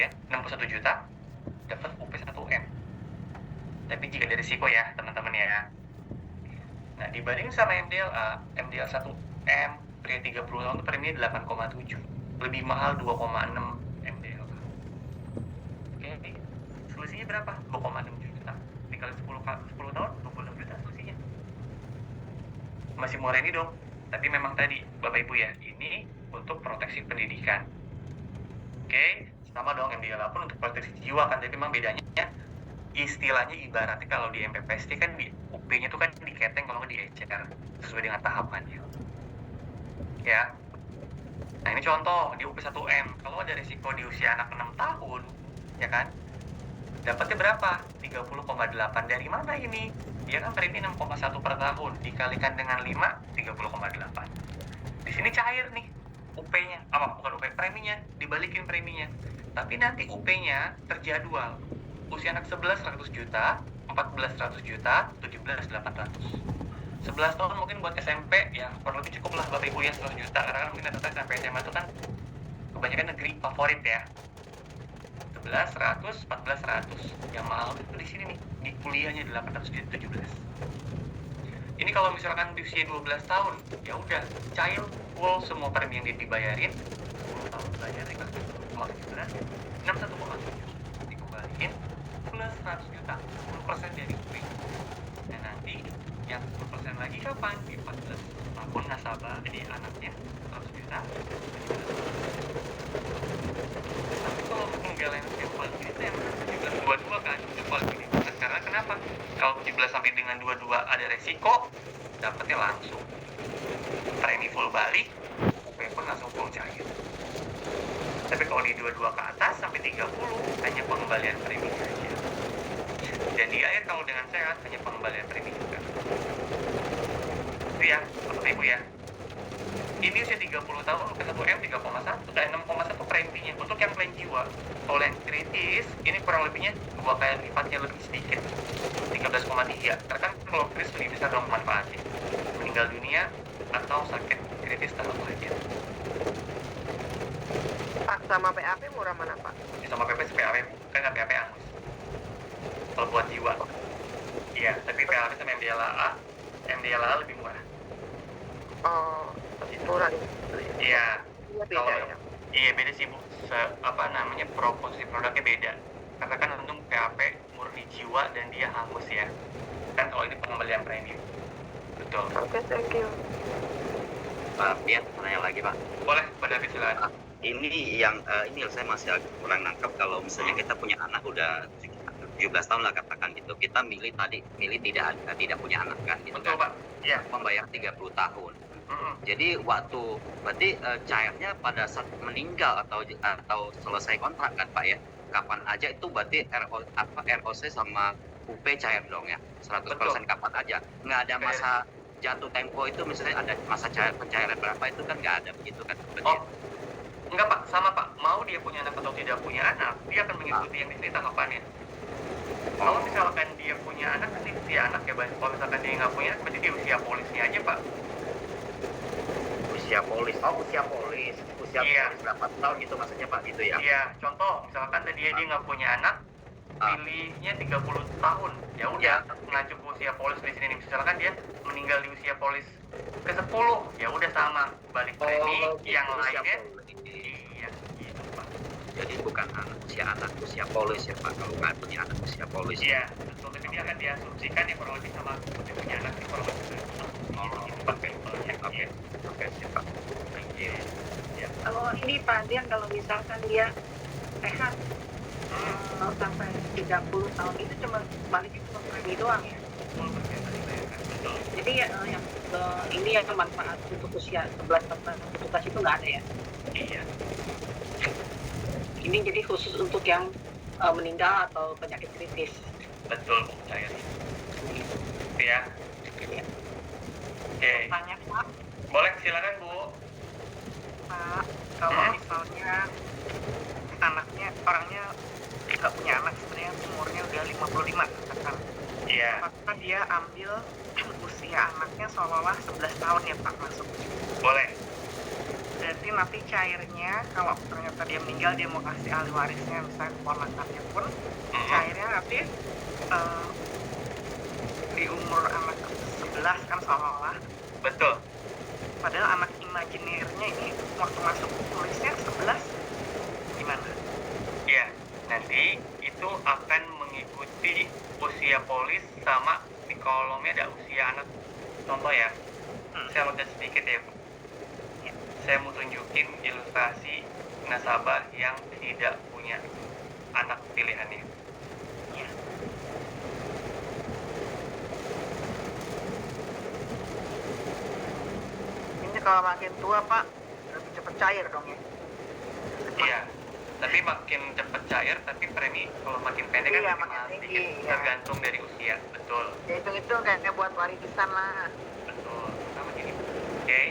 ya, 61 juta, dapat UP 1M. Tapi jika dari risiko ya, teman-teman ya. Nah, dibanding sama MDLA 1M, pria 30 tahun itu premi 8,7. Lebih mahal 2,6 MDLA. Oke, selisihnya berapa? 2,6 juta. Dikali 10 tahun, 26 juta selisihnya. Masih murah ini dong. Tapi memang tadi, Bapak Ibu ya, ini untuk proteksi pendidikan. Oke, sama dong MDLA pun untuk proteksi jiwa kan, tapi memang bedanya istilahnya ibaratnya kalau di MPPST kan di UP-nya tuh kan diketeng kalau nggak diecer sesuai dengan tahapannya. Ya. Nah, ini contoh di UP 1M. Kalau ada risiko di usia anak 6 tahun, ya kan? Dapatnya berapa? 30,8. Dari mana ini? Dia kan premi 6,1 per tahun dikalikan dengan 5, 30,8. Di sini cair nih UP-nya. Bukan UP, preminya, dibalikin preminya. Tapi nanti UP-nya terjadwal. Usia anak 11 100 juta, 14 100 juta, 17 800. 11 tahun mungkin buat SMP ya kurang lebih cukup lah Bapak Ibu ya 100 juta karena kan mungkin rata-rata SMP SMA itu kan kebanyakan negeri favorit ya. 11 100, 14 100. Yang mahal itu di sini nih, di kuliahnya 800 juta 17. Ini kalau misalkan di usia 12 tahun, ya udah cair full semua premi yang dibayarin 10 tahun bayar di kelas 61,7 dikembaliin plus 100 juta 10% dari UP. Dan nanti yang 10% lagi kapan? Di 14 tahun nasabah jadi anaknya 100 juta. Tapi kalau meninggal yang simpel ini tuh yang 17-22 kan simpel gini. Karena kenapa? Kalau 17 sampai dengan 22 ada resiko, dapatnya langsung premi full balik, UP pun langsung full cair. Tapi kalau di 22 ke atas sampai 30 hanya pengembalian premi saja. Dan di akhir kalau dengan sehat hanya pengembalian premi juga. Itu ya, Bapak Ibu ya. Ini usia 30 tahun, UP 1M 3,1 dan 6,1 preminya. Untuk yang plan jiwa, kalau yang kritis, ini kurang lebihnya 2 kali lipatnya lebih sedikit. 13,3. Karena kan kalau kritis lebih besar dong manfaatnya. Meninggal dunia atau sakit kritis tahap akhir. Pak, sama PAP murah mana Pak? Sama PAP kan nggak PAP angus. Kalau buat jiwa, iya. Tapi PAP sama MDLA lebih murah. Oh, murah. Iya. Beda ya? Iya beda sih Bu. Proposisi produknya beda. Karena kan untung PAP murni jiwa dan dia hangus ya. Kan kalau ini pengembalian premium. Betul. Oke, thank you. Pak Pian, nanya lagi Pak. Boleh, Pak David silakan. Ini yang ini saya masih agak kurang nangkep kalau misalnya kita punya anak udah 17 tahun lah katakan gitu, kita milih tidak punya anak kan gitu. Betul, kan. Pak. Iya. Membayar 30 tahun. Jadi berarti cairnya pada saat meninggal atau selesai kontrak kan Pak ya. Kapan aja itu berarti ROC sama UP cair dong ya. 100% Betul. kapan aja. Nggak ada masa jatuh tempo itu misalnya ada masa pencairan berapa itu kan nggak ada begitu kan. Oh. Enggak Pak, sama Pak. Mau dia punya anak atau tidak punya anak, dia akan mengikuti yang di sini tahapannya. Kalau misalkan dia punya anak, kan di usia anak ya, Kalau misalkan dia nggak punya, berarti di usia polisnya aja Pak. Usia polis Iya. Polis berapa tahun gitu maksudnya Pak gitu ya? Iya, contoh misalkan dia nggak punya anak, pilihnya 30 tahun. Ya udah, ngacu ke usia polis di sini. Misalkan dia meninggal di usia polis ke-10, ya udah sama balik premi yang lainnya. Iya, gitu Pak. Jadi bukan usia polis ya Pak, kalau nggak punya anak usia polis. Iya, betul. Tapi dia akan diasumsikan ya kurang lebih sama dia punya anak di kurang lebih. Gitu Pak, simpelnya. Oke, siap Pak. Thank you. Ya. Kalau ini Pak Dian, kalau misalkan dia sehat sampai 30 tahun itu cuma baliknya cuma premi doang ya. Betul. Jadi ini yang manfaat untuk usia 11 sampai 17 itu nggak ada ya. Iya. Ini jadi khusus untuk yang meninggal atau penyakit kritis. Betul, Bu. Saya. Ya. Ya. Oke. Tanya Pak, Boleh, silakan Bu. Pak, kalau misalnya anaknya orangnya nggak punya anak, sebenarnya umurnya udah 55 katakan. Iya. Apakah dia ambil usia anaknya seolah-olah 11 tahun ya Pak masuk? Boleh. Berarti nanti cairnya kalau ternyata dia meninggal dia mau kasih ahli warisnya misalnya keponakannya pun cairnya nanti di umur anak 11 kan seolah-olah, Betul. padahal anak imajinirnya ini waktu masuk tulisnya 11 gimana? Ya, nanti itu akan mengikuti usia polis sama di kolomnya ada usia anak. Contoh ya, saya loncat sedikit ya, Bu. Saya mau tunjukin ilustrasi nasabah yang tidak punya anak pilihannya. Ya. Ini kalau makin tua Pak, lebih cepat cair dong ya. Iya, tapi makin cepat cair, tapi premi kalau makin pendek kan Iya, makin makin mahal tinggi, sedikit, ya. tergantung dari usia. Betul, Ya hitung-hitung kayak buat warisan lah. betul. Sama gini. Oke,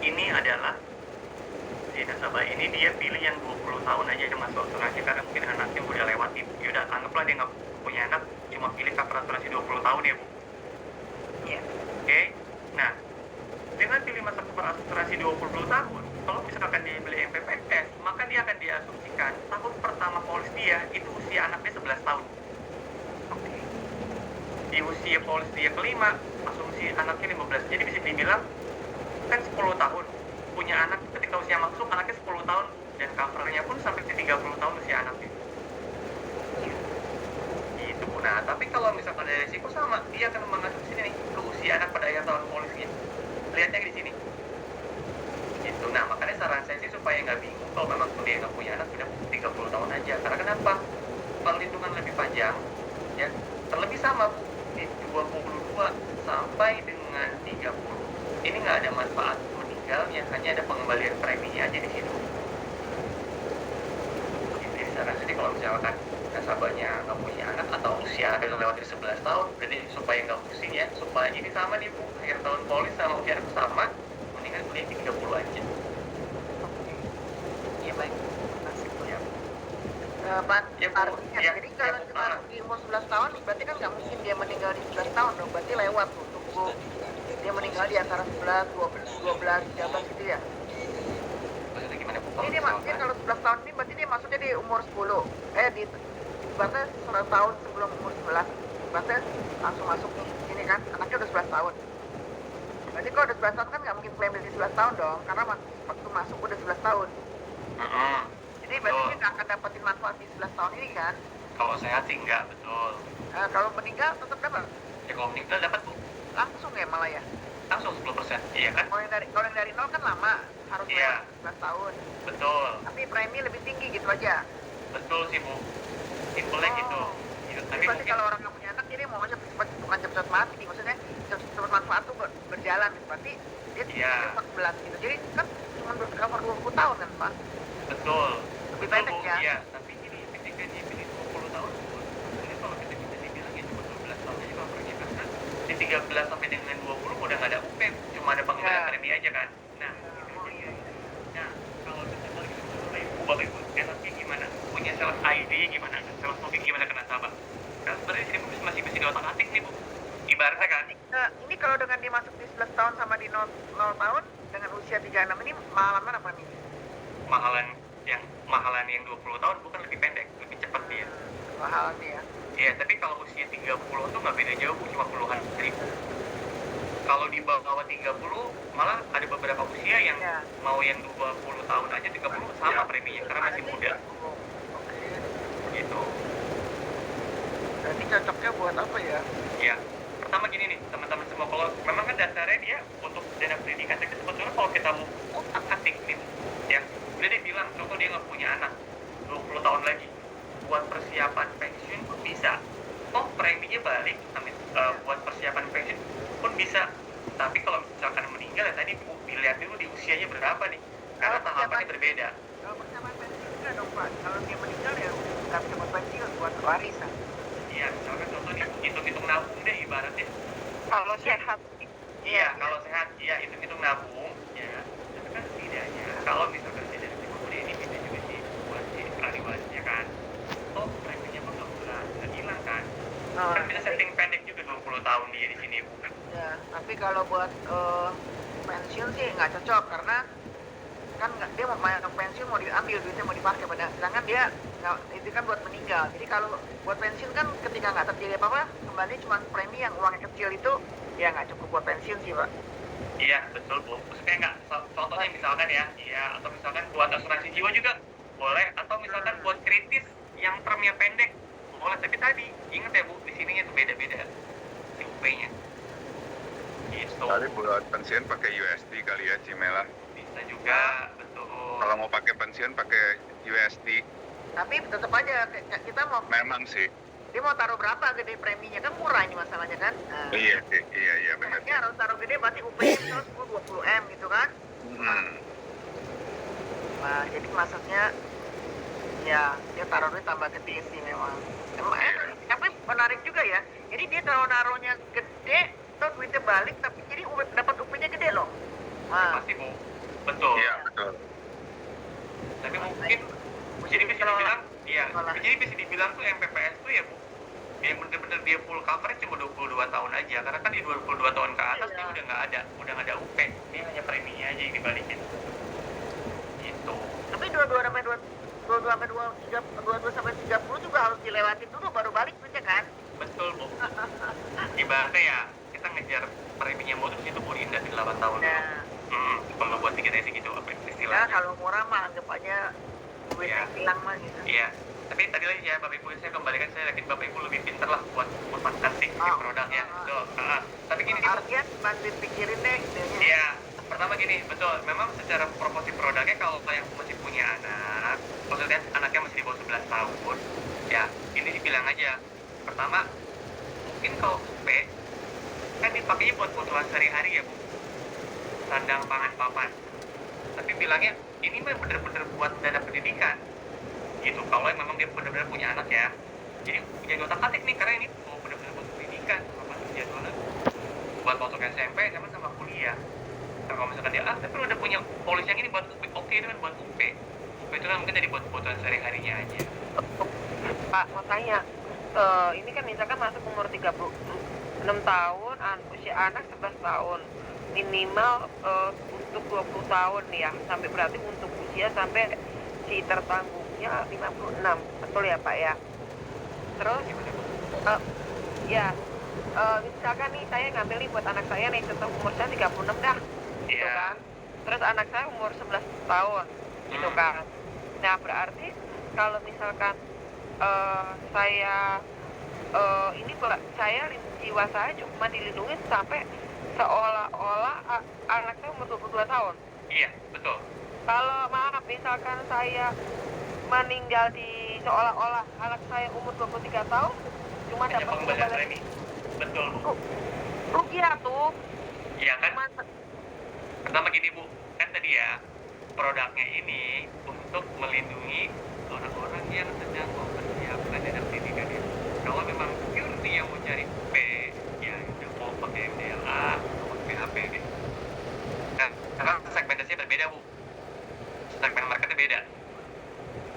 ini adalah si nasabah ini dia pilih yang 20 tahun aja dia masuk asuransi karena mungkin anaknya udah lewatin. Yaudah, anggaplah dia nggak punya anak, cuma pilih cover asuransi 20 tahun ya, Bu. Iya. Oke, nah dengan pilih masa cover asuransi 20 tahun, kalau misalkan dia beli MPPS, maka dia akan diasumsikan tahun pertama polis dia itu usia anaknya 11 tahun. Oke. Di usia polis dia kelima, asumsi anaknya 15. Jadi bisa dibilang kan 10 tahun. Punya anak ketika usia masuk, anaknya 10 tahun. Dan covernya pun sampai 30 tahun usia anaknya. Gitu. Nah, tapi kalau misalkan ada risiko sama, dia akan mengasumsi nih ke usia anak pada akhir tahun polisnya. Lihatnya di sini. Gitu. Nah, makanya saran saya sih supaya nggak bingung kalau memang dia nggak punya anak, udah 30 tahun aja. Karena kenapa? Perlindungan lebih panjang, ya. Terlebih sama, Bu, di 22 sampai dengan 30. Ini nggak ada manfaat meninggalnya, hanya ada pengembalian preminya aja di situ. Gitu, jadi saran saya kalau misalkan nasabahnya nggak punya anak atau usia ada yang lewat dari 11 tahun, berarti supaya nggak pusing ya, supaya ini sama nih Bu, akhir tahun polis sama usia anak sama, mendingan beli 30 aja. Oke. Iya baik. Terima kasih Bu. Ya. Pak, Ya, Bu. artinya, Ya, jadi kalau ya, Bu. cuma di umur 11 tahun, berarti kan nggak mungkin dia meninggal di 11 tahun dong, berarti lewat tuh, tunggu dia meninggal di antara 11, 12, 13 gitu ya. Maksudnya gimana Bu? Ini dia maksudnya kalau 11 tahun ini berarti dia masuknya di umur 10, berarti 11 tahun sebelum umur 11, berarti langsung masuk nih, ini kan, anaknya udah 11 tahun. Berarti kalau udah 11 tahun kan nggak mungkin klaim di 11 tahun dong, karena waktu masuk udah 11 tahun. Jadi berarti Betul. dia nggak akan dapetin manfaat di 11 tahun ini kan. Kalau sehat sih enggak, betul. Kalau meninggal tetap dapat, Ya kalau meninggal dapat Bu, langsung ya malah ya. langsung 10%, iya kan? Kalau yang dari nol kan lama, harus Iya. lewat 11 tahun. Betul, Tapi premi lebih tinggi gitu aja. betul sih Bu. Simpelnya gitu. Gitu. Jadi Tapi berarti mungkin kalau orang nggak punya anak, jadi mau cepat bukan cepat mati, maksudnya cepat manfaat tuh berjalan. Berarti dia Iya. 14 gitu. Jadi kan cuma cover 20 tahun kan Pak? betul. Lebih Betul, pendek Bu. ya. Iya, tapi ini ketika dia pilih 20 tahun, Bu, ini kalau kita bisa dibilang ya cuma 12 tahun aja covernya karena di 13 sampai dengan 20 udah nggak ada UP, cuma ada pengembalian Ya. premi aja kan. Nah, Oh iya. nah kalau kita balik ke Bapak Ibu, Bapak Ibu enaknya gimana? Punya sales ID gimana? Sales booking gimana ke nasabah? Nah, sebenarnya di sini Bu masih bisa diotak-atik nih Bu. Ibaratnya kan, Nah, ini kalau dengan dia masuk di 11 tahun sama di 0 tahun dengan usia 36 ini malam apa nih? mahalan yang 20 tahun bukan lebih pendek, lebih cepat dia. Mahal nih ya. Iya, tapi kalau usia 30 tuh nggak beda jauh, Bu, cuma puluhan ribu. Kalau di bawah 30, malah ada beberapa usia yang Ya. mau yang 20 tahun aja 30 sama preminya karena masih muda. Oh, oke. Gitu. Berarti cocoknya buat apa ya? Ya, pertama gini nih, teman-teman semua, kalau memang kan dasarnya dia untuk dana pendidikan, tapi sebetulnya kalau kita mau otak-atik nih, ya, udah dia bilang, contoh dia nggak punya anak, 20 tahun lagi, buat persiapan pensiun pun bisa. Oh, preminya balik, buat persiapan pensiun pun bisa. Tapi kalau misalkan meninggal, ya tadi Bu, dilihat dulu di usianya berapa nih, karena tahapannya berbeda. Kalau persiapan pensiun enggak dong Pak. Kalau dia meninggal ya nggak bisa buat pensiun, buat warisan. Iya, misalkan contoh nih, hitung-hitung nabung deh ibaratnya. Kalau sehat. Iya, kalau sehat, iya hitung-hitung nabung, ya. Tapi kan setidaknya, kalau misalkan dia dari kemudian ini bisa juga sih buat si ahli warisnya kan. Oh, preminya pun nggak hilang kan. Kan bisa setting pendek juga 20 tahun dia di sini bukan. Ya, tapi kalau buat pensiun sih nggak cocok karena kan dia mau pensiun, mau diambil duitnya, mau dipakai, sedangkan dia nggak, itu kan buat meninggal. Jadi kalau buat pensiun kan ketika nggak terjadi apa-apa, kembali cuma premi yang uangnya kecil itu, ya nggak cukup buat pensiun sih, Pak. Iya, betul, Bu. Maksudnya nggak, contohnya misalkan ya, iya, atau misalkan buat asuransi jiwa juga boleh, atau misalkan buat kritis yang termnya pendek boleh. Tapi tadi ingat ya, Bu, di sininya tuh beda-beda si UP-nya. Gitu. Kali buat pensiun pakai USD kali ya, Cimela. Bisa juga, betul. Kalau mau pakai pensiun pakai USD. Tapi tetap aja kita mau, Memang sih. dia mau taruh berapa gede preminya, kan murah ini masalahnya kan. Nah, Iya benar. dia harus taruh gede, berarti UP-nya misalnya 10-20 M gitu kan. Nah, jadi maksudnya ya dia taruh duit tambah gede sih memang. Tapi menarik juga ya. Jadi dia naruhnya gede, terus duitnya balik, tapi jadi dapat UP-nya gede loh. Nah, Pasti, Bu. Betul. Iya betul. Tapi mungkin jadi bisa dibilang, iya. Jadi bisa dibilang tuh MPPS tuh ya, Bu, yang bener-bener dia full coverage cuma 22 tahun aja. Karena kan di 22 tahun ke atas dia udah nggak ada UP. Dia hanya preminya aja yang dibalikin. Gitu. tapi 22 sampai 30 juga harus dilewatin dulu baru balik duitnya kan. Betul, Bu. Ibaratnya ya, kita ngejar preminya modus itu Bu, indah di 8 tahun dulu. Nah, Kalau buat tiketnya sih gitu, apa ya istilahnya. kalau murah mah anggap aja duit Iya. yang hilang mah gitu. Iya. Tapi tadi lagi ya, Bapak Ibu, saya kembalikan, saya yakin Bapak Ibu lebih pintar lah buat fantasi di produknya. Betul. Tapi gini, Bu. Artinya bantu pikirin deh gitu ya. Iya, pertama gini, betul. Memang secara proporsi produknya kalau yang masih punya anak, maksudnya anaknya masih di bawah 11 tahun, ya ini dibilang aja. Pertama, mungkin kalau UP kan dipakainya buat kebutuhan sehari-hari ya, Bu. Sandang, pangan, papan. Tapi bilangnya ini mah bener-bener buat dana pendidikan. Gitu. Kalau yang memang dia bener-bener punya anak ya. Jadi jadi otak-atik nih, karena ini mau bener-bener buat pendidikan, sama jadwalnya buat masuk SMP, SMA sama kuliah. Nah, kalau misalkan dia tapi lu udah punya polis yang ini buat UP, oke itu kan buat UP. UP itu kan mungkin jadi buat kebutuhan sehari-harinya aja. Pak, mau tanya, ini kan misalkan masuk umur 36 tahun, usia anak 11 tahun, minimal untuk 20 tahun ya, sampai berarti untuk usia sampai si tertanggungnya 56, betul ya Pak ya? Terus, ya, misalkan nih saya ngambil nih buat anak saya nih, contoh umur saya 36 dah, gitu Iya. kan? Terus anak saya umur 11 tahun, gitu kan? Nah berarti kalau misalkan saya ini saya jiwa saya cuma dilindungi sampai seolah-olah anak saya umur 22 tahun. Iya, betul. Kalau maaf misalkan saya meninggal di seolah-olah anak saya umur 23 tahun cuma Hanya dapat pengembalian premi. Betul, Bu. rugi ya tuh. Iya kan? Cuma Pertama gini, Bu, kan tadi ya, produknya ini untuk melindungi orang-orang yang sedang mempersiapkan dana pendidikan ya. Kalau memang pure dia mau cari P, ya udah mau pakai MDLA, mau pakai HP gitu. Nah, karena segmentasinya berbeda, Bu. Segmen marketnya beda.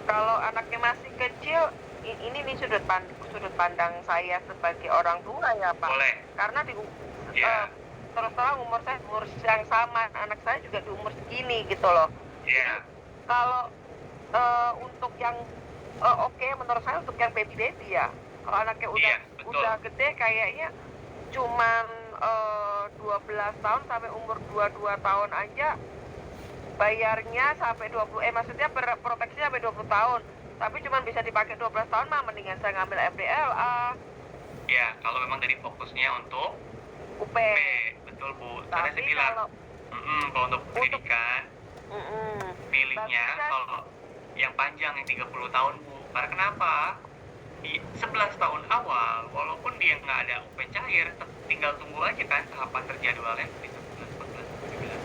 kalau anaknya masih kecil, ini nih sudut pandang saya sebagai orang tua ya Pak. Boleh. Karena Iya. terus terang umur saya umur yang sama, anak saya juga di umur segini gitu loh. Iya. Kalau untuk yang oke, menurut saya untuk yang baby ya. Kalau anaknya Iya, betul. udah gede kayaknya cuman 12 tahun sampai umur 22 tahun aja bayarnya sampai 20 maksudnya proteksi sampai 20 tahun. Tapi cuman bisa dipakai 12 tahun mah mendingan saya ngambil MDLA, Ya, kalau memang dari fokusnya untuk UP. P, betul, Bu. Karena saya Tapi bilang, kalau kalau untuk pendidikan, mm-mm. pilihnya Tapi kan- kalau yang panjang yang 30 tahun, Bu. Karena kenapa? Di 11 tahun awal, walaupun dia nggak ada UP cair, tinggal tunggu aja kan tahapan terjadwalnya di 11, 14, 19.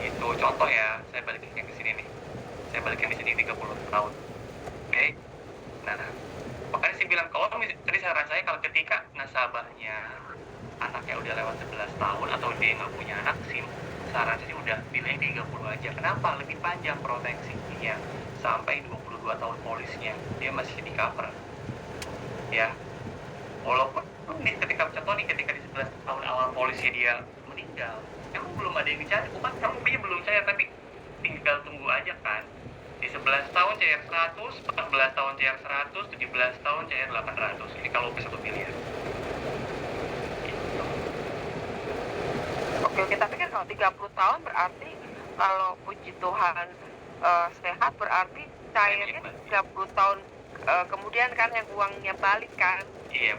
Itu contoh ya, saya balikin ke sini nih. Saya balikin di sini 30 tahun. Oke? Nah, makanya saya bilang, kalau tadi saran saya kalau ketika nasabahnya anaknya udah lewat 11 tahun atau dia nggak punya anak sih, saran saya udah pilih 30 aja. Kenapa? Lebih panjang proteksinya sampai 22 tahun polisnya, dia masih di cover. Ya, walaupun ketika contoh nih, ketika di 11 tahun awal polisnya dia meninggal, emang belum ada yang dicari, bukan kamu punya belum cair, tapi tinggal tunggu aja kan. Di 11 tahun cair 100, 14 tahun cair 100, 17 tahun cair 800. Ini kalau bisa satu miliar. Gitu. Oke, tapi kan kalau 30 tahun berarti kalau puji Tuhan sehat berarti cairnya 30 tahun kemudian kan yang uangnya balik kan, Iya,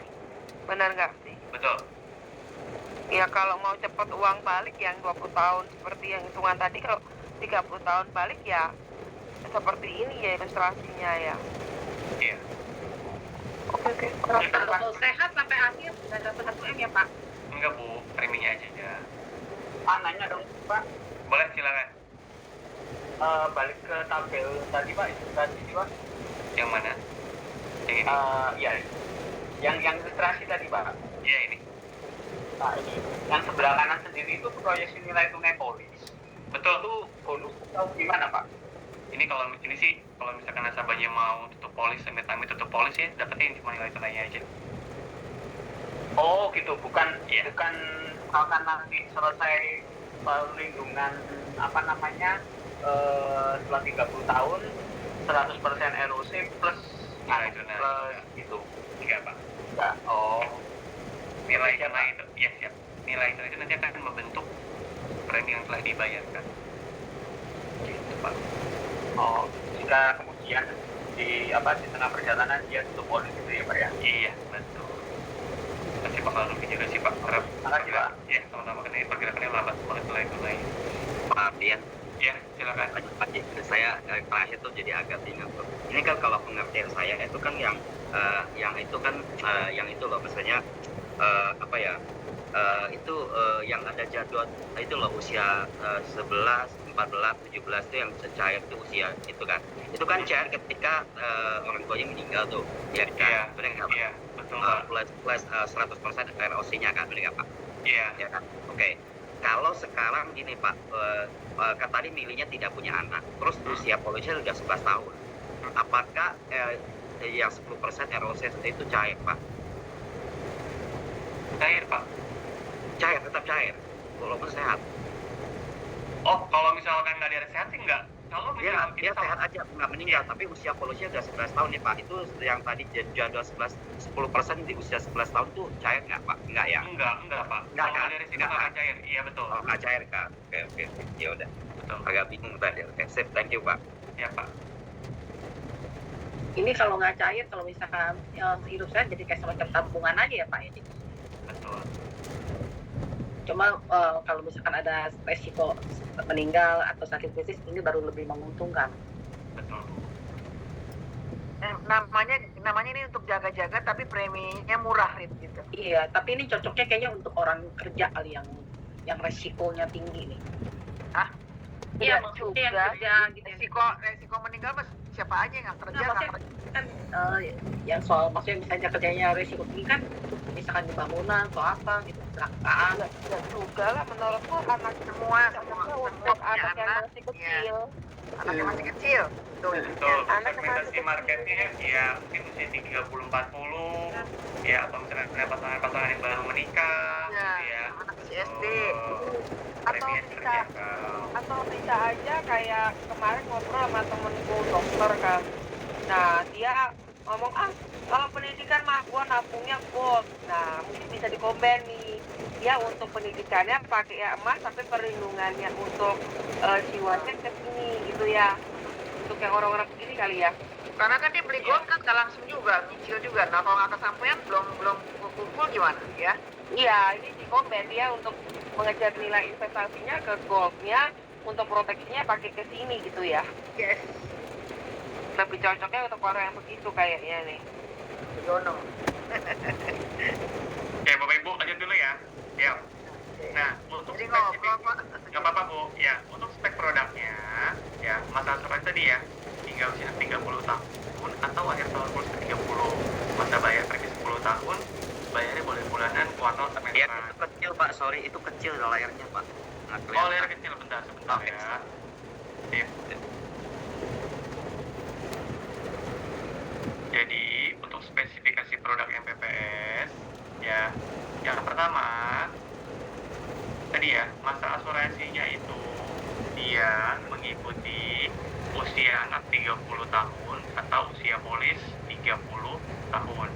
benar nggak sih? betul. Ya kalau mau cepat uang balik yang 20 tahun seperti yang hitungan tadi, kalau 30 tahun balik ya seperti ini ya ilustrasinya ya. Iya. Oke. Kalau sehat sampai akhir nggak dapat 1 M ya Pak? Enggak Bu, preminya aja ya. Nanya dong Pak, Boleh silakan. balik ke tabel tadi Pak, ilustrasi Pak. Yang mana? Yang ini? Ya, yang ilustrasi tadi Pak. Iya ini. Nah ini, yang sebelah kanan sendiri itu proyeksi nilai tunai polis. Betul. Itu bonus atau gimana Pak? Ini kalau ini sih kalau misalkan nasabahnya mau tutup polis, amit-amit tutup polis ya dapetin cuma nilai tunainya aja. Oh gitu, bukan Iya. bukan misalkan nanti selesai perlindungan apa namanya setelah 30 tahun 100% ROC plus Nilai tunai. plus gitu. Enggak Pak. Enggak. Oh. Nilai Siap, tunai itu, ya siap. Nilai tunai itu nanti akan membentuk premi yang telah dibayarkan. Gitu Pak. Oh, jika kemudian di tengah perjalanan dia tutup polis gitu ya Pak ya? Iya betul. Masih bakal rugi juga sih Pak. Harap. Makasih, Pak. Ya sama-sama kan ini pergerakannya lambat banget nilai tunai. Maaf ya, Ya silakan. saya terakhir tuh jadi agak bingung tuh. Ini kan kalau pengertian saya itu kan yang itu kan yang itu loh, misalnya yang ada jadwal itu loh usia 11, 14, 17 itu yang cair itu usia itu kan cair ketika orang tuanya meninggal tuh ya Iya. kan, benar nggak Pak? Iya betul Pak. plus 100% ROC-nya kan, benar nggak Pak? Iya. Ya kan? Oke. Kalau sekarang gini Pak, kan tadi milihnya tidak punya anak, terus usia polisnya sudah 11 tahun. Apakah yang 10% ROC itu cair Pak? Cair Pak. Cair, tetap cair, walaupun sehat. Oh kalau misalkan nggak ada sehat sih enggak. Kalau Dia misalkan dia sehat aja, nggak meninggal, tapi usia polisnya sudah 11 tahun nih Pak. Itu yang tadi jadwal 10% di usia 11 tahun itu cair nggak Pak? Nggak ya? enggak Pak. Nggak, Kalau kan? ada resiko Nggak, akan kan? cair. Iya betul. Oh, nggak cair kan? Oke. Ya udah. Betul. Agak bingung tadi. Oke, sip. Thank you Pak. Iya Pak. Ini kalau nggak cair, kalau misalkan hidup saya jadi kayak semacam tabungan aja ya Pak ya. Betul. Cuma kalau misalkan ada resiko meninggal atau sakit kritis, ini baru lebih menguntungkan. Betul. Namanya ini untuk jaga-jaga tapi preminya murah gitu. Iya, tapi ini cocoknya kayaknya untuk orang kerja kali yang resikonya tinggi nih. Iya, maksudnya yang juga. kerja gitu. Resiko meninggal mas siapa aja yang nggak kerja Nah, nggak maksudnya kerja. kan yang soal maksudnya misalnya kerjanya resiko tinggi kan, misalkan di bangunan atau apa gitu, kecelakaan. Ya juga lah, menurutku anak Semua untuk anak yang anak, masih kecil. Anaknya masih kecil. Tuh. Betul. Anak Segmentasi masih marketnya ya mungkin usia 30-40 ya atau misalkan ada pasangan-pasangan yang baru menikah Ya, gitu ya. anak masih SD. Atau Preminya bisa terjangkau. atau bisa aja kayak kemarin ngobrol sama temenku dokter kan. Nah dia ngomong kalau pendidikan mah gua nabungnya gold. Nah mungkin bisa dikombin nih. Dia untuk pendidikannya pakai ya emas, tapi perlindungannya untuk jiwanya ke sini gitu ya. Untuk yang orang-orang begini kali ya. Karena kan dia beli gold kan nggak langsung juga, nyicil juga. Nah kalau nggak kesampaian belum kumpul gimana ya? Iya, ini dikombin dia untuk mengejar nilai investasinya ke goldnya, untuk proteksinya pakai ke sini gitu ya. Yes. Lebih cocoknya untuk orang yang begitu kayaknya nih. Dono. Oke, Bapak Ibu lanjut dulu ya. Ya. Nah, untuk Jadi spesifik ngobrol Pak. nggak apa-apa Bu, ya untuk spek produknya ya masa asuransi tadi ya hingga usia 30 tahun atau akhir tahun plus 30 masa bayar premi 10 tahun bayarnya boleh bulanan kuartal sampai Lihat itu kecil Pak, sorry itu kecil layarnya Pak. Nggak Oh kelihatan. layar kecil sebentar Oke. ya. Sip. Jadi untuk spesifikasi produk MPPS ya yang pertama tadi ya masa asuransi 60 tahun atau usia polis 30 tahun.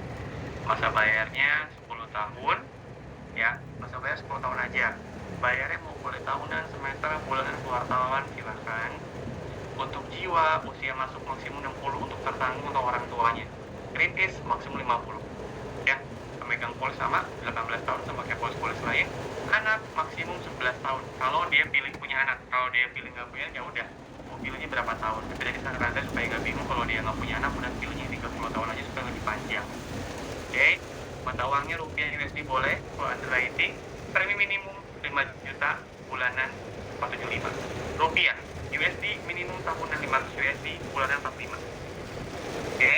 Masa bayarnya 10 tahun, ya, masa bayar 10 tahun aja. Bayarnya mau boleh tahunan, semester, bulanan, kuartalan, silahkan. Untuk jiwa, usia masuk maksimum 60 untuk tertanggung atau orang tuanya. Kritis maksimum 50. Ya, pemegang polis sama 18 tahun sama kayak polis-polis lain. Anak maksimum 11 tahun. Kalau dia pilih punya anak, kalau dia pilih nggak punya, ya udah. Mau pilihnya berapa tahun? Tapi dari saran saya supaya nggak bingung kalau dia nggak punya anak, udah pilihnya 30 tahun aja supaya lebih panjang. Oke, mata uangnya rupiah USD boleh, kalau underwriting, premi minimum 5 juta, bulanan 475. Rupiah, USD minimum tahunan 500 USD, bulanan 45. Oke,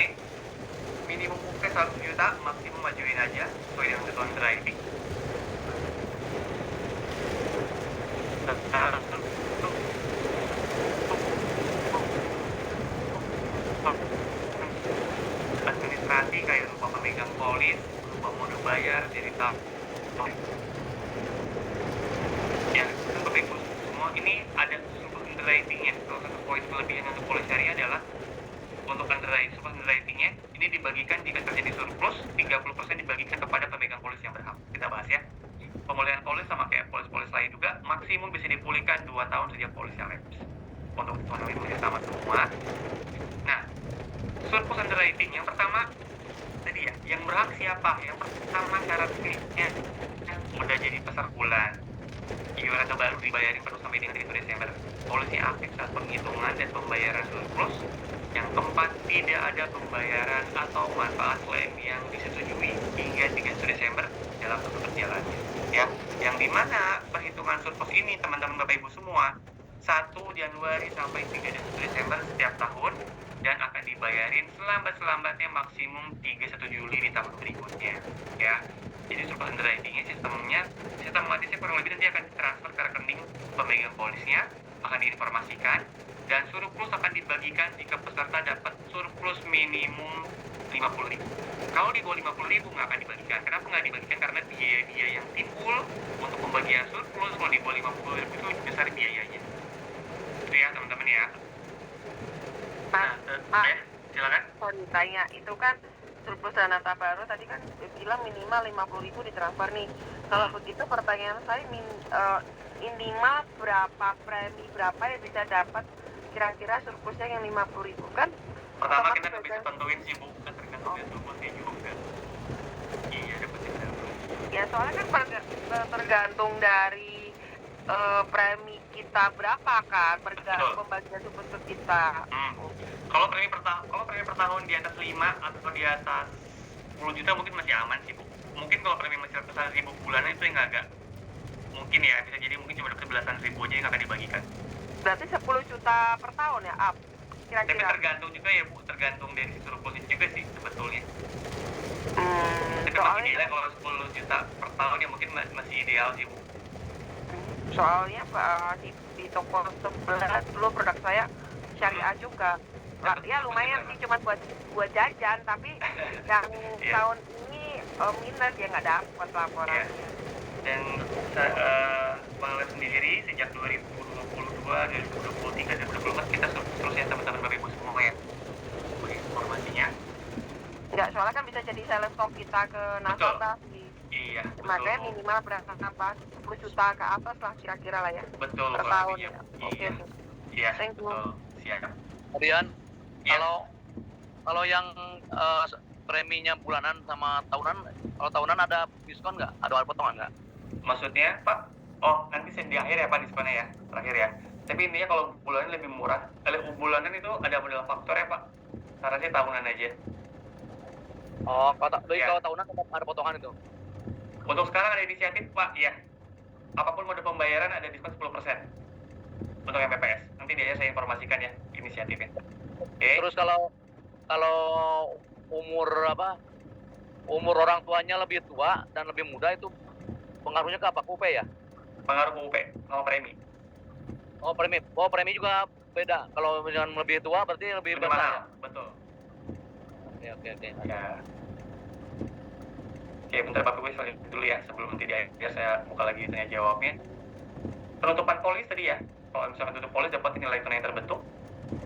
minimum UP 1 juta, maksimum majuin aja, sesuai dengan ketentuan underwriting. Administrasi kayak lupa pemegang polis, lupa mode bayar, jadi tak. Ya, itu Bapak Ibu semua ini ada super underwritingnya. Salah satu poin kelebihan untuk polis syariah adalah untuk super underwritingnya ini dibagikan jika terjadi surplus 30% dibagikan kepada pemegang polis yang berhak. Kita bahas ya. Pemulihan polis sama kayak polis-polis lain juga maksimum bisa dipulihkan 2 tahun sejak polisnya lapse. Untuk teman-teman sama semua. Nah, surplus underwriting yang pertama tadi ya, yang berhak siapa? Yang pertama syaratnya udah jadi peserta bulan. Iuran baru dibayarin penuh sampai dengan 1 Desember. Polisnya aktif saat penghitungan dan pembayaran surplus. Yang keempat, tidak ada pembayaran atau manfaat klaim yang disetujui hingga 31 Desember dalam satu perjalanannya. Ya, yang dimana perhitungan surplus ini teman-teman Bapak Ibu semua 1 Januari sampai 31 Desember setiap tahun dan akan dibayarin selambat-lambatnya maksimum 31 Juli di tahun berikutnya. Ya, jadi surplus underwritingnya sistematisnya kurang lebih nanti akan ditransfer ke rekening pemegang polisnya, akan diinformasikan, dan surplus akan dibagikan jika peserta dapat surplus minimum 50.000. Kalau di bawah 50.000 nggak akan dibagikan. Kenapa nggak dibagikan? Karena biaya yang timbul untuk pembagian surplus kalau di bawah 50.000 itu besar biayanya. Itu ya teman-teman ya. Nah, ya, silakan. Sorry, tanya, itu kan surplus dana baru tadi kan bilang minimal 50.000 ditransfer nih. Kalau begitu pertanyaan saya minimal berapa premi berapa yang bisa dapat kira-kira surplusnya yang 50.000 kan? Pertama kita nggak bisa tentuin sih Bu, kan tergantung dari surplusnya juga. Iya, dapetnya berapa? Ya soalnya kan tergantung dari premi kita berapa kan, pembagian surplus kita. Kalau premi per tahun di atas 5 atau di atas 10 juta mungkin masih aman sih Bu. Mungkin kalau premi masih ratusan ribu bulanan itu yang agak mungkin ya, bisa jadi mungkin cuma dapat belasan ribu aja yang akan dibagikan. Berarti 10 juta per tahun ya, up Tapi kira-kira. tergantung juga ya Bu, tergantung dari si surplusnya juga sih sebetulnya. Tapi masih Soalnya idealnya kalau 10 juta per tahun ya mungkin masih ideal sih Bu. soalnya di toko sebelah dulu produk saya syariah juga. Ya lumayan sih cuma buat jajan, tapi yang tahun ini minus ya nggak dapat laporannya. Dan Bangladesh sendiri sejak 2022, 2023, dan 2024 kita terus ya teman-teman Bapak Ibu semua ya informasinya. Enggak, soalnya kan bisa jadi sales stock kita ke nasabah sih. Iya, betul. Makanya minimal berapa 10 juta ke atas lah kira-kira lah ya. Betul Per kalau tahun lebihnya. ya. Oke. Iya, Thank you. betul. Siap. Kemudian Iya. kalau yang preminya bulanan sama tahunan, kalau tahunan ada diskon nggak? Ada potongan nggak? Maksudnya Pak? Oh, nanti di akhir ya Pak diskonnya ya, terakhir ya. Tapi intinya kalau bulanan lebih murah, bulanan itu ada model faktor ya Pak. Saran saya tahunan aja. Oh, kalau Ya. kalau tahunan tetap ada potongan itu. Untuk sekarang ada inisiatif Pak, ya. Apapun mode pembayaran ada diskon 10% untuk MPPS. Nanti dia saya informasikan ya inisiatifnya. Oke. Terus kalau umur orang tuanya lebih tua dan lebih muda itu pengaruhnya ke apa? Ke UP ya? Pengaruh ke UP sama premi. Oh, premi juga beda. Kalau dengan lebih tua berarti lebih Lebih besar. mahal, betul. Oke. Ya. Oke, bentar Bapak Ibu saya dulu ya sebelum nanti di akhir saya buka lagi tanya jawabnya. Penutupan polis tadi ya. Kalau misalkan tutup polis dapat nilai tunai terbentuk.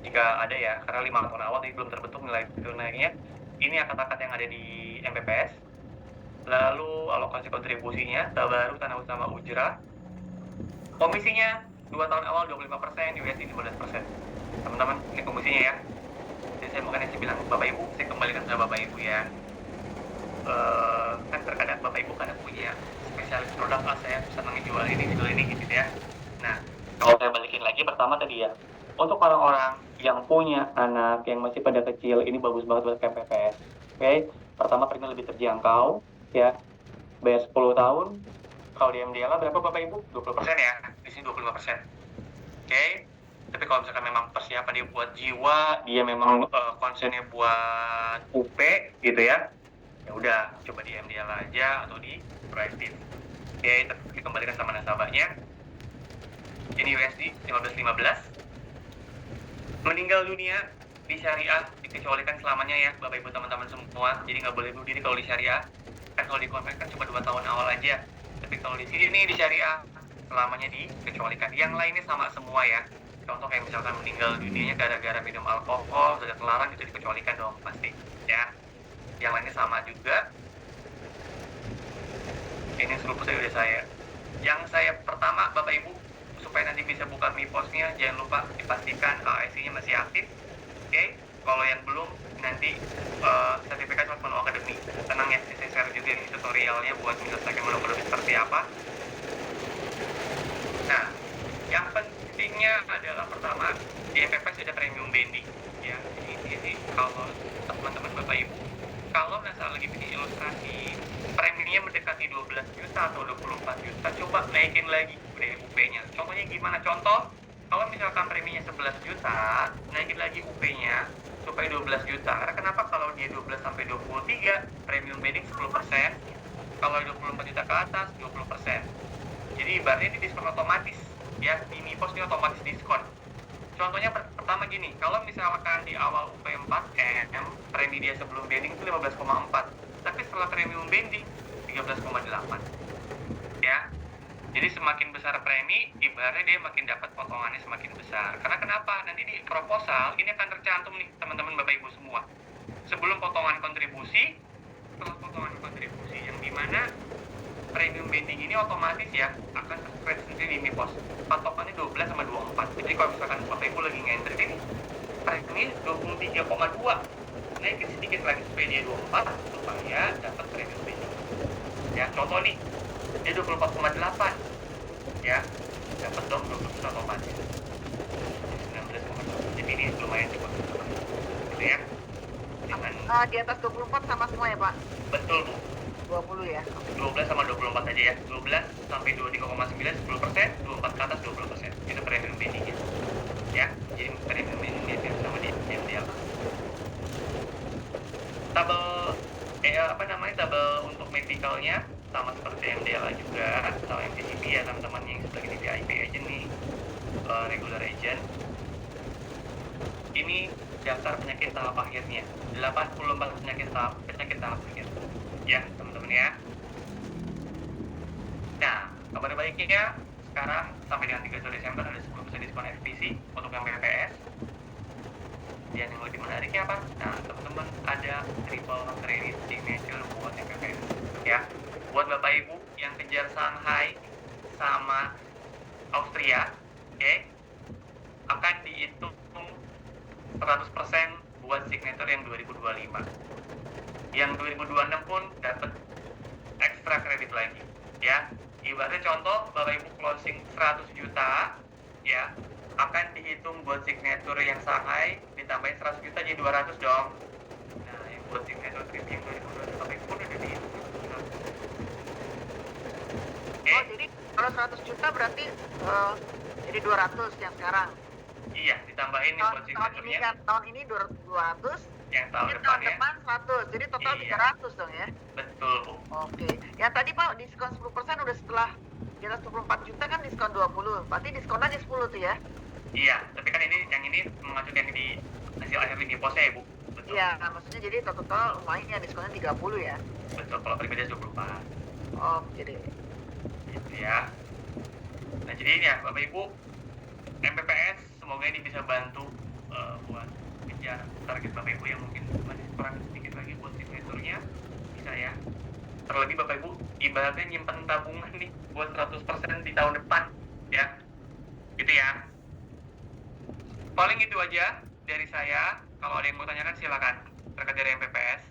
jika ada ya, karena 5 tahun awal tadi belum terbentuk nilai tunainya. Ini akad-akad yang ada di MPPS. Lalu alokasi kontribusinya, tabaruk, tanah utama, ujrah. Komisinya 2 tahun awal 25%, USD 15%. Teman-teman, ini komisinya ya. Jadi saya makanya saya bilang, Bapak Ibu, saya kembalikan ke Bapak Ibu ya. Kan terkadang Bapak Ibu kadang punya spesialis produk, saya senang jual ini gitu ya. Nah, kalau saya balikin lagi pertama tadi ya, untuk orang-orang yang punya anak yang masih pada kecil, ini bagus banget buat KPPS. Oke, pertama premi lebih terjangkau ya, bayar 10 tahun. Kalau di MDLA berapa Bapak Ibu? 20% ya, di sini 25%. Oke, tapi kalau misalkan memang persiapan dia buat jiwa, dia memang concernnya buat UP gitu ya, ya udah coba di MDLA aja atau di proaktif. Oke, dikembalikan sama nasabahnya. Ini USD 1515. Meninggal dunia di syariah dikecualikan selamanya ya Bapak Ibu teman-teman semua. Jadi nggak boleh bunuh diri kalau di syariah. Kan kalau di konvers kan cuma 2 tahun awal aja. Tapi kalau di sini nih di syariah selamanya dikecualikan. Yang lainnya sama semua ya. Contoh kayak misalkan meninggal dunianya gara-gara minum alkohol, sudah terlarang, itu dikecualikan dong pasti ya. Yang lainnya sama juga. Ini surplusnya udah saya. Yang saya pertama Bapak Ibu, supaya nanti bisa buka MIPOS-nya, jangan lupa dipastikan ASI-nya masih aktif. Oke, kalau yang belum, nanti sertifikat menu akademi. Tenang ya, saya share juga di tutorialnya buat menyelesaikan menu akademi seperti apa. Nah, yang pentingnya adalah pertama, di MPPS ada premium banding. Ya, ini kalau teman-teman Bapak Ibu, kalau nasabah lagi bikin ilustrasi, preminya mendekati 12 juta atau 24 juta, coba naikin lagi dari UP-nya. Contohnya gimana? Contoh, kalau misalkan preminya 11 juta, naikin lagi UP-nya supaya 12 juta. Karena kenapa? Kalau dia 12 sampai 23, premium banding 10%. Kalau 24 juta ke atas, 20%. Jadi ibaratnya ini diskon otomatis. Ya, di MIPOS ini otomatis diskon. Contohnya pertama gini, kalau misalkan di awal UP 4M, premi dia sebelum banding itu 15,4. Tapi setelah premium banding 13,8. Ya. Jadi semakin besar premi, ibaratnya dia makin dapat potongannya semakin besar. Karena kenapa? Nanti di proposal ini akan tercantum nih teman-teman Bapak Ibu semua. Sebelum potongan kontribusi, setelah potongan kontribusi, yang dimana premium banding ini otomatis ya akan terkait sendiri di MIPOS. Patokannya 12 sama 24. Jadi kalau misalkan Bapak Ibu lagi ngentri ini, premi 23,2. Naikin sedikit lagi supaya dia 24 supaya dapat premium banding. Ya, contoh nih, dia 24,8 ya, dapat dong 20% otomatis 19,2. Jadi ini lumayan cukup gitu ya. Dengan Di atas 24 sama semua ya Pak? betul Bu, 20 ya? 12 sama 24 aja ya. 12 sampai 23,9 10%, 24 ke atas 20%. Itu premium bandingnya ya. Jadi premium bandingnya itu sama di MDL. Tabel tabel untuk medicalnya sama seperti MDLA juga, sama MPCB ya teman-teman yang sebelah ini VIP agent nih, regular agent. Ini daftar penyakit tahap akhirnya, 84 penyakit tahap akhir ya teman-teman ya. Nah, kabar baiknya sekarang sampai dengan 31 Desember ada 10% diskon FPC untuk yang PPS. Dan yang lebih menariknya apa? Nah, teman-teman ada triple credit signature buat yang PPS ya. Buat Bapak Ibu yang kejar Shanghai sama Austria, oke, akan dihitung 100% buat signature yang 2025. Yang 2026 pun dapat ekstra kredit lagi ya. Ibaratnya contoh Bapak Ibu closing 100 juta ya, akan dihitung buat signature yang Shanghai ditambahin 100 juta jadi 200 dong. Nah, yang buat signature trip yang 2022 Bapak Ibu pun udah dihitung. Oh, jadi kalau 100 juta berarti jadi 200 yang sekarang. Iya, ditambahin nih buat Tahun ini signature-nya kan, tahun ini 200, yang tahun ini tahun depan ya. depan 100, jadi total Iya. 300 dong ya. Betul, Bu. Oke. Yang tadi Pak diskon 10% udah setelah di atas 24 juta kan diskon 20. Berarti diskon aja 10 tuh ya. Iya, tapi kan yang ini mengacu yang di hasil akhir di posnya ya, Bu. Betul. Iya, nah, maksudnya jadi total lumayan ya diskonnya 30 ya. Betul, kalau pribadi 24. Oh, jadi Gitu ya. Nah, jadi ini ya, Bapak Ibu, MPPS semoga ini bisa bantu buat kejar target Bapak Ibu yang mungkin masih kurang sedikit lagi buat signaturnya, bisa ya. Terlebih Bapak Ibu ibaratnya nyimpen tabungan nih buat 100% di tahun depan ya. Gitu ya. Paling itu aja dari saya. Kalau ada yang mau tanyakan silakan terkait dari MPPS.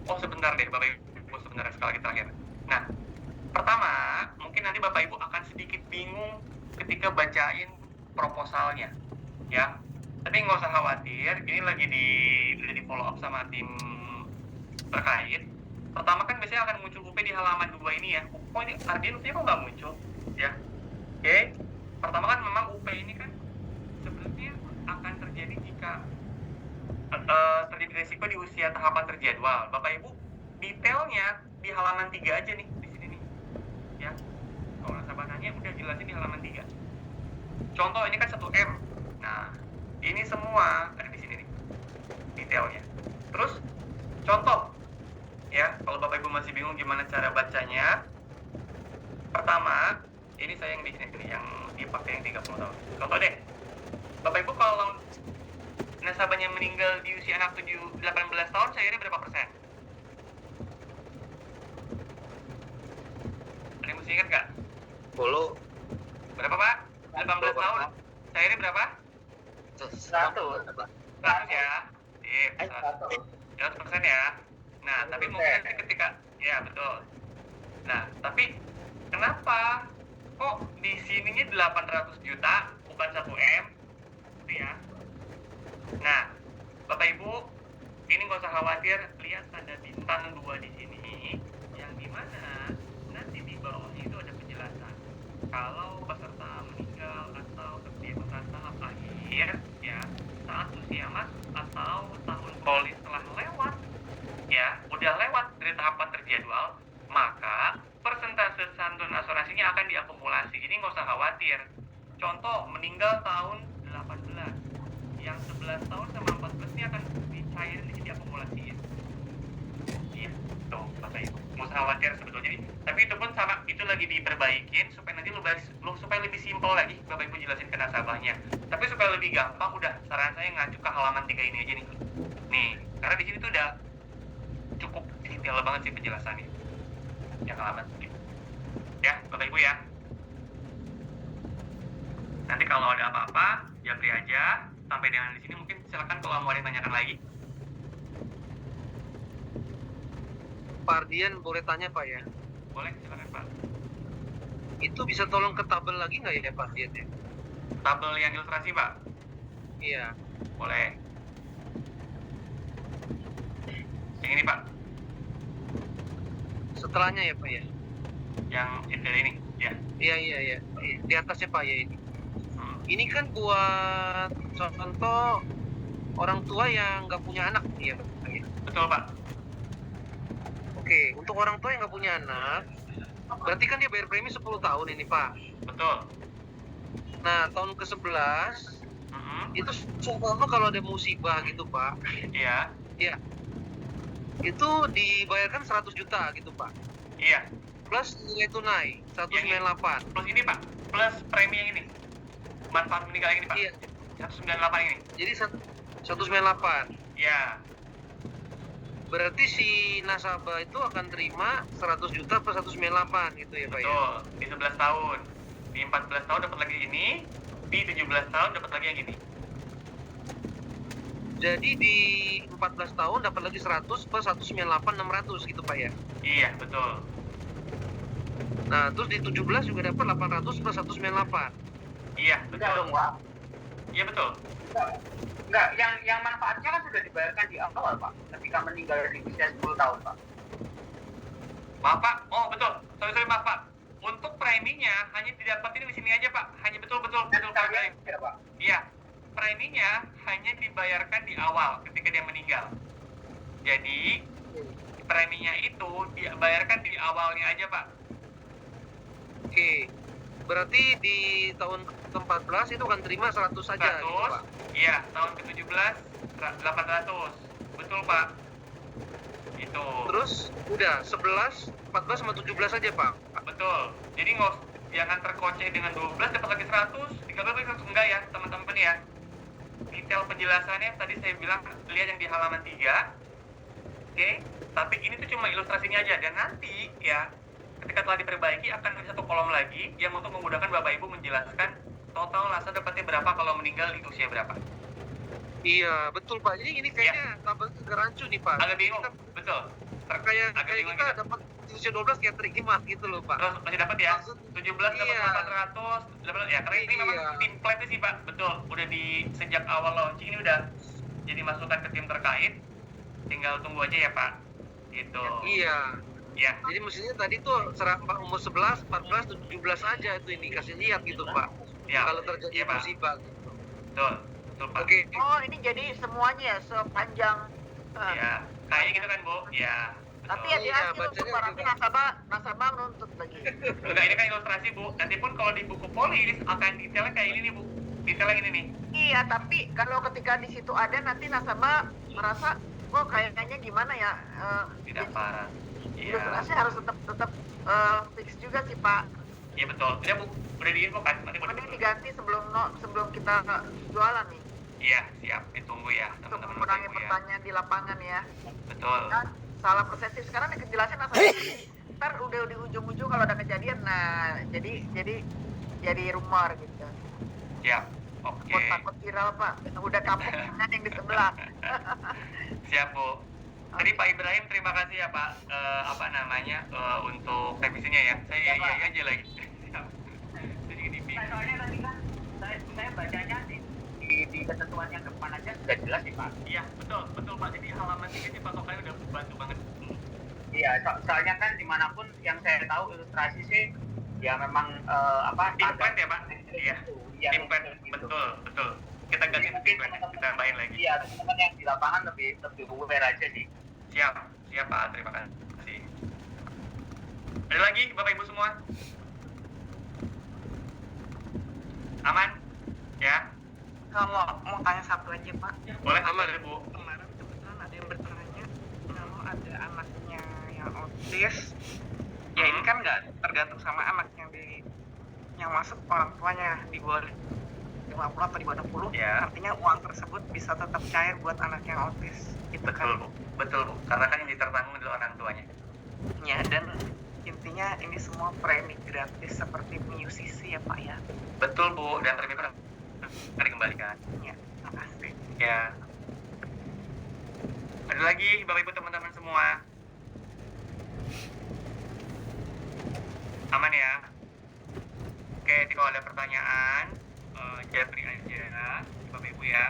Oh sebentar deh Bapak Ibu, sebentar sekali lagi terakhir. Nah, pertama mungkin nanti Bapak Ibu akan sedikit bingung ketika bacain proposalnya ya. Tapi nggak usah khawatir, ini lagi udah di follow up sama tim terkait. Pertama kan biasanya akan muncul UP di halaman 2 ini ya. Oh ini Ardian UP-nya kok nggak muncul ya. Oke. Pertama kan memang UP ini kan sebenarnya akan terjadi jika terjadi risiko di usia tahapan terjadwal. Bapak Ibu detailnya di halaman 3 aja nih di sini nih ya. Kalau nasabah nanya udah jelasin di halaman 3. Contoh ini kan 1M. Nah, ini semua ada di sini nih detailnya. Terus contoh ya, kalau Bapak Ibu masih bingung gimana cara bacanya, pertama ini saya yang di sini nih, yang dipakai yang 30 tahun. Contoh deh, Bapak Ibu kalau nasabahnya meninggal di usia anak 18 tahun, cairnya berapa persen? Ada yang mesti ingat nggak? 10. Berapa Pak? 18 tahun, cairnya berapa? 100 ya? Sip, 100% ya. Nah, tapi mungkin nanti ketika, ya betul. Nah, tapi kenapa kok di sininya 800 juta bukan 1M? Gitu ya. Nah, Bapak Ibu, ini nggak usah khawatir, lihat tanda bintang 2 di sini, yang dimana nanti di bawahnya itu ada penjelasan. Kalau peserta meninggal atau terjadi tahap akhir, ya, saat usia masuk atau tahun polis telah lewat, ya, udah lewat dari tahapan terjadwal, maka persentase santunan asuransinya akan diakumulasi. Jadi nggak usah khawatir. Contoh, meninggal tahun 18, yang 11 tahun sama 14 ini akan dicairin di sini akumulasinya. Iya, tuh Bapak Ibu. Nggak usah khawatir sebetulnya. Jadi, tapi itu pun sama, itu lagi diperbaikin supaya nanti supaya lebih simpel lagi Bapak Ibu jelasin ke nasabahnya. Tapi supaya lebih gampang, udah saran saya ngacu ke halaman 3 ini aja nih. Nih, karena di sini tuh udah cukup detail banget sih penjelasannya. Yang halaman 3. Ya, Bapak Ibu ya. Nanti kalau ada apa-apa, japri aja. Sampai dengan di sini mungkin silakan kalau mau ada yang tanyakan lagi. Pak Ardian boleh tanya Pak ya? Boleh, silakan Pak. Itu bisa tolong ke tabel lagi nggak ya Pak Ardian ya? Tabel yang ilustrasi Pak? Iya. Boleh. Yang ini Pak? Setelahnya ya Pak ya? Yang ini? Ya. Iya. Di atasnya Pak ya ini. Ini kan buat contoh orang tua yang nggak punya anak, ya Pak? Betul Pak. Oke, untuk orang tua yang nggak punya anak, berarti kan dia bayar premi 10 tahun ini Pak. Betul. Nah, tahun ke-11, itu contoh kalau ada musibah gitu Pak. Iya. Iya. Itu dibayarkan 100 juta gitu Pak. Iya. Plus nilai tunai, 198. Plus ini Pak, plus premi yang ini. Manfaat meninggal yang ini Pak. Iya. 198 ini. Jadi 198. Iya. Berarti si nasabah itu akan terima 100 juta plus 198 gitu ya Pak ya? Betul, di 11 tahun. Di 14 tahun dapat lagi ini, di 17 tahun dapat lagi yang ini. Jadi di 14 tahun dapat lagi 100 plus 198 600 gitu Pak ya? Iya, betul. Nah, terus di 17 juga dapat 800 plus 198. Iya, betul. Enggak dong, Pak. Iya, betul. Enggak, yang manfaatnya kan sudah dibayarkan di awal, Pak. Ketika meninggal di usia 10 tahun, Pak. Maaf Pak, oh betul. Sorry maaf Pak. Untuk preminya hanya didapatin di sini aja Pak. Hanya betul Pak. Ya, Pak. Iya. Preminya hanya dibayarkan di awal ketika dia meninggal. Jadi preminya itu dibayarkan di awalnya aja Pak. Oke. Berarti di tahun ke-14 itu akan terima 100 saja 100, gitu Pak? Iya, tahun ke-17 800. Betul Pak. Itu. Terus udah 11, 14 sama 17 saja Pak? Betul. Jadi jangan terkocek dengan 12 dapat lagi 100, 13 lagi 100 enggak ya teman-teman ya. detail penjelasannya tadi saya bilang lihat yang di halaman 3. Oke, tapi ini tuh cuma ilustrasinya aja, dan nanti ya ketika telah diperbaiki akan ada satu kolom lagi yang untuk memudahkan Bapak Ibu menjelaskan total masa dapatnya berapa kalau meninggal di usia berapa. Iya, betul Pak. Jadi ini kayaknya tambah rancu nih Pak. Agak bingung, betul. Kayak Agak bingung kita gitu. dapat di usia 12 kayak terikmat gitu loh Pak. Terus masih dapat ya? Maksud- 17 dapat iya. 400, 18 ya, karena ini memang Iya. template sih Pak, betul. Udah di sejak awal launching ini udah jadi masukan ke tim terkait. Tinggal tunggu aja ya Pak. Gitu. Iya. Ya, Jadi mestinya tadi tuh umur 11, 14, 17 aja itu yang dikasih lihat gitu Pak. ya. Kalau terjadi Iya, Pak. musibah gitu. Betul. Betul Pak. Oke. Oh, ini jadi semuanya ya sepanjang. Ya, kayak gitu kan Bu. Ya. Tapi betul. hati-hati Iya, untuk bacanya nanti juga. nasabah nuntut lagi. Enggak, ini kan ilustrasi Bu. Nanti pun kalau di buku polis akan detailnya kayak ini nih Bu. Detailnya ini nih. Iya, tapi kalau ketika di situ ada nanti nasabah merasa kok kayaknya gimana ya? Tidak parah. Iya. Ilustrasi harus tetap fix juga sih Pak. Iya betul. Udah Bu, udah diinfo kan? Nanti boleh Ini diganti sebelum kita jualan nih. Iya, siap. Ditunggu ya, Untuk teman-teman mengurangi Bapak Ibu ya. pertanyaan di lapangan ya. Betul. Kan salah persepsi sekarang nih kejelasan nasabah. Ntar udah di ujung-ujung kalau ada kejadian, nah jadi rumor gitu. Siap. Oke. Takut viral Pak, udah kapok dengan yang di sebelah. Siap Bu. Tadi Pak Ibrahim terima kasih ya Pak untuk revisinya ya. Saya iya aja lagi. Siap. Jadi ini Soalnya tadi kan saya bacanya di ketentuan yang depan aja sudah jelas sih Pak. Iya betul Pak. Jadi halaman 3 sih patokannya udah bantu banget. Iya, soalnya kan dimanapun yang saya tahu ilustrasi sih ya memang Template ya Pak. Iya. Iya, Template betul. Kita ganti template, kita tambahin lagi. Iya, teman-teman yang di lapangan lebih aware aja sih. Siap Pak. Terima kasih. Ada lagi Bapak Ibu semua? Aman? Ya? Kalau mau tanya satu aja Pak. Boleh aman ya Bu? Kemarin kebetulan ada yang bertanya kalau ada anaknya yang autis, ya ini kan nggak tergantung sama anak yang masuk orang tuanya di bawah 50 atau di bawah 60, Ya. artinya uang tersebut bisa tetap cair buat anak yang autis gitu kan. Betul Bu. Karena kan yang ditertanggung adalah orang tuanya. Ya, dan intinya ini semua premi gratis seperti musisi ya Pak ya. Betul Bu. Dan premi pun akan dikembalikan. Ya, makasih. Ya. Ada lagi Bapak Ibu teman-teman semua? Aman ya? Oke, jadi kalau ada pertanyaan, japri aja Bapak Ibu ya.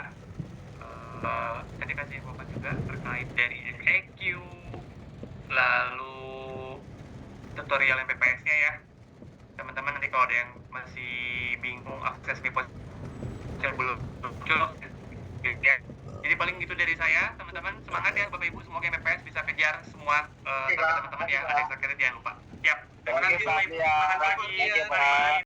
Tadi kasih Bapak juga terkait dari FAQ, lalu tutorial MPPS-nya ya. Teman-teman nanti kalau ada yang masih bingung akses Mipo belum muncul ya. Jadi paling gitu dari saya, teman-teman. Semangat ya Bapak Ibu, semoga MPPS bisa kejar semua target teman-teman ya. Ada yang terakhir jangan lupa. Siap. Terima kasih Bapak Ibu. Selamat pagi.